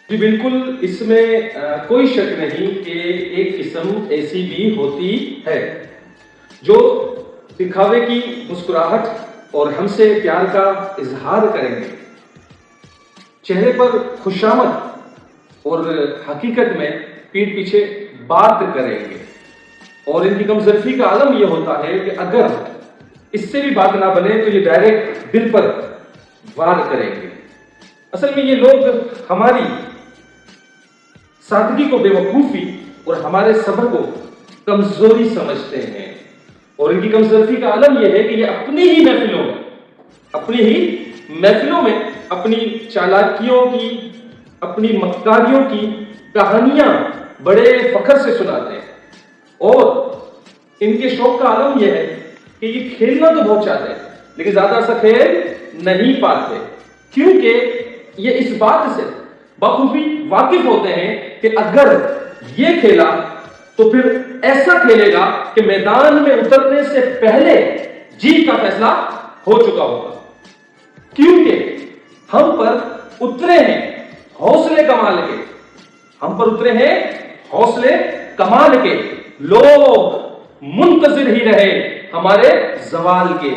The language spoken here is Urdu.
جی بالکل، اس میں کوئی شک نہیں کہ ایک قسم ایسی بھی ہوتی ہے جو دکھاوے کی مسکراہٹ اور ہم سے پیار کا اظہار کریں گے، چہرے پر خوشامد اور حقیقت میں پیٹھ پیچھے بات کریں گے، اور ان کی کمزرفی کا عالم یہ ہوتا ہے کہ اگر اس سے بھی بات نہ بنے تو یہ ڈائریکٹ دل پر وار کریں گے۔ اصل میں یہ لوگ ہماری سادگی کو بے وقوفی اور ہمارے صبر کو کمزوری سمجھتے ہیں، اور ان کی کمزرفی کا عالم یہ ہے کہ یہ اپنی ہی محفلوں میں اپنی چالاکیوں کی، اپنی مکاریوں کی کہانیاں بڑے فخر سے سناتے ہیں، اور ان کے شوق کا عالم یہ ہے کہ یہ کھیلنا تو بہت چاہتے ہیں لیکن زیادہ ایسا کھیل نہیں پاتے، کیونکہ یہ اس بات سے بخوبی واقف ہوتے ہیں کہ اگر یہ کھیلا تو پھر ایسا کھیلے گا کہ میدان میں اترنے سے پہلے جیت کا فیصلہ ہو چکا ہوگا، کیونکہ ہم پر اترے ہیں حوصلے کمال کے، ہم پر اترے ہیں حوصلے کمال کے، لوگ منتظر ہی رہے ہمارے زوال کے۔